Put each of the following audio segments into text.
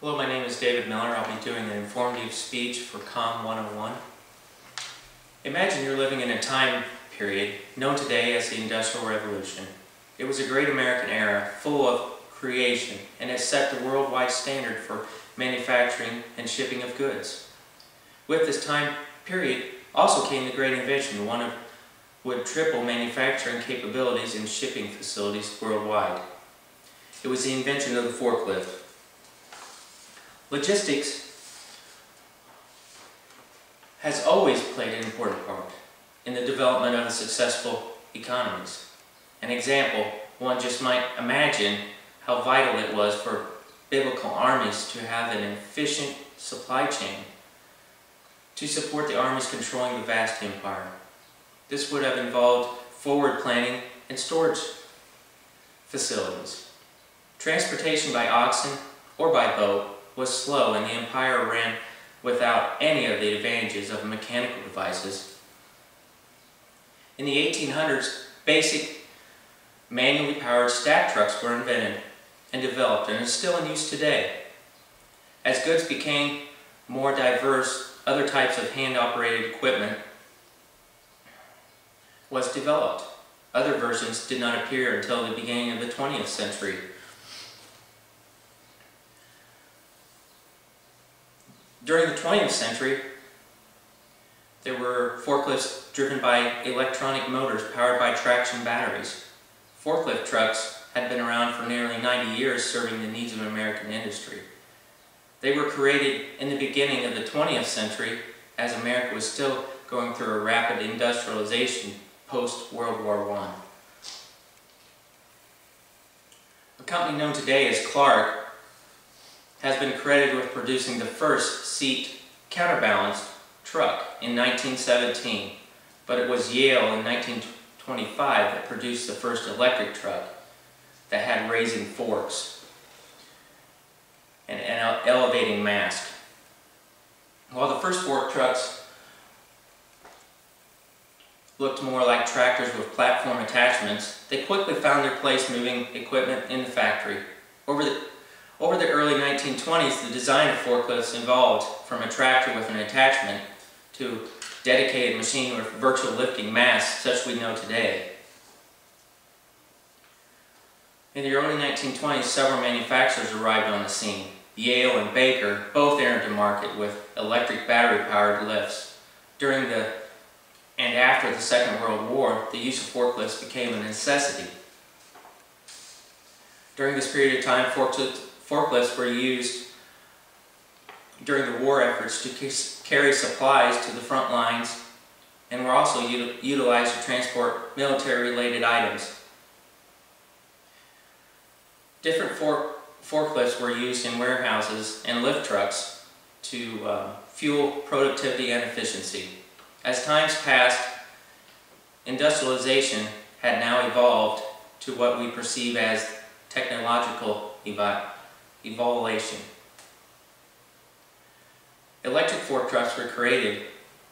Hello, my name is David Miller. I'll be doing an informative speech for comm101. Imagine you're living in a time period known today as the Industrial Revolution. It was a great American era full of creation and has set the worldwide standard for manufacturing and shipping of goods. With this time period also came the great invention, one of would triple manufacturing capabilities and shipping facilities worldwide. It was the invention of the forklift. Logistics has always played an important part in the development of successful economies. An example, one just might imagine how vital it was for biblical armies to have an efficient supply chain to support the armies controlling the vast empire. This would have involved forward planning and storage facilities. Transportation by oxen or by boat was slow, and the empire ran without any of the advantages of mechanical devices. In the 1800s, basic manually powered stack trucks were invented and developed and are still in use today. As goods became more diverse, other types of hand-operated equipment was developed. Other versions did not appear until the beginning of the 20th century. During the 20th century, there were forklifts driven by electronic motors powered by traction batteries. Forklift trucks had been around for nearly 90 years, serving the needs of American industry. They were created in the beginning of the 20th century as America was still going through a rapid industrialization post-World War I. A company known today as Clark has been credited with producing the first seat counterbalanced truck in 1917, but it was Yale in 1925 that produced the first electric truck that had raising forks and an elevating mast. While the first fork trucks looked more like tractors with platform attachments, they quickly found their place moving equipment in the factory. Over the early 1920s, the design of forklifts evolved from a tractor with an attachment to dedicated machine with virtual lifting mass, such we know today. In the early 1920s, several manufacturers arrived on the scene. Yale and Baker both entered the market with electric battery-powered lifts. During and after the Second World War, the use of forklifts became a necessity. During this period of time, forklifts were used during the war efforts to carry supplies to the front lines, and were also utilized to transport military-related items. Different forklifts were used in warehouses and lift trucks to fuel productivity and efficiency. As times passed, industrialization had now evolved to what we perceive as technological evolution. Electric fork trucks were created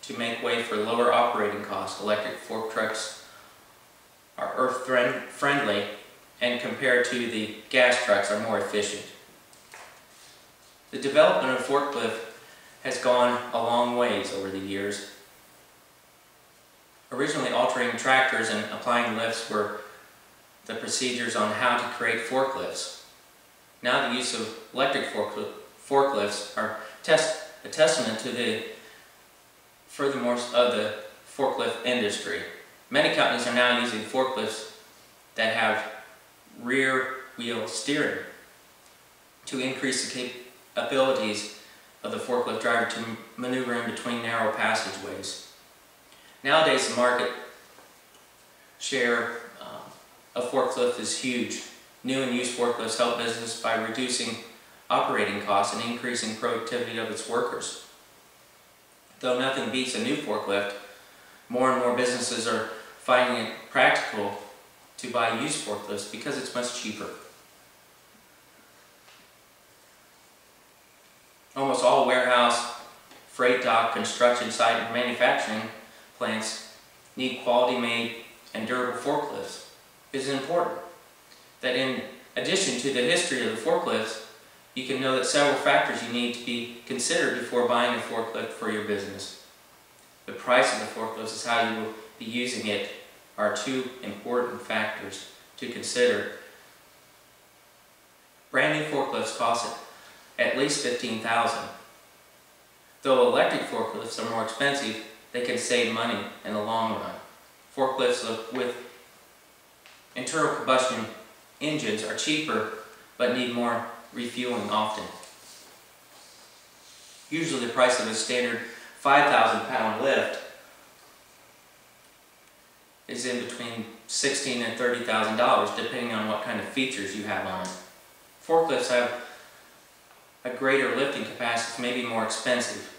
to make way for lower operating costs. Electric fork trucks are earth-friendly and compared to the gas trucks are more efficient. The development of forklift has gone a long ways over the years. Originally altering tractors and applying lifts were the procedures on how to create forklifts. Now the use of electric forklifts are a testament to the furthermore of the forklift industry. Many companies are now using forklifts that have rear wheel steering to increase the capabilities of the forklift driver to maneuver in between narrow passageways. Nowadays the market share of forklift is huge. New and used forklifts help business by reducing operating costs and increasing productivity of its workers. Though nothing beats a new forklift, more and more businesses are finding it practical to buy used forklifts because it's much cheaper. Almost all warehouse, freight dock, construction site, and manufacturing plants need quality-made and durable forklifts. It is important that in addition to the history of the forklifts, you can know that several factors you need to be considered before buying a forklift for your business. The price of the forklift is how you will be using it are two important factors to consider. Brand new forklifts cost at least $15,000. Though electric forklifts are more expensive, they can save money in the long run. Forklifts with internal combustion engines are cheaper but need more refueling often. Usually the price of a standard 5,000-pound lift is in between $16,000 and $30,000 depending on what kind of features you have on it. Forklifts have a greater lifting capacity, maybe more expensive.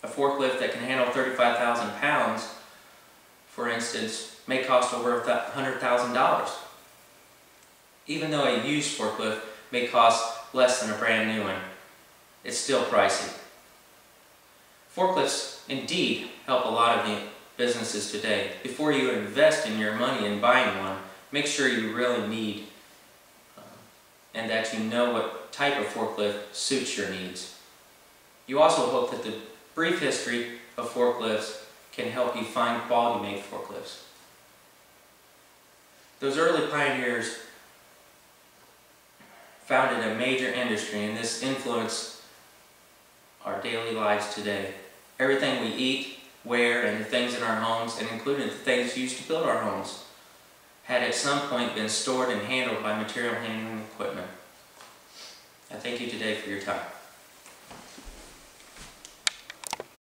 A forklift that can handle 35,000 pounds, for instance, may cost over $100,000. Even though a used forklift may cost less than a brand new one, it's still pricey. Forklifts indeed help a lot of the businesses today. Before you invest in your money in buying one, make sure you really need and that you know what type of forklift suits your needs. You also hope that the brief history of forklifts can help you find quality-made forklifts. Those early pioneers founded a major industry, and this influenced our daily lives today. Everything we eat, wear, and the things in our homes, and including the things used to build our homes, had at some point been stored and handled by material handling equipment. I thank you today for your time.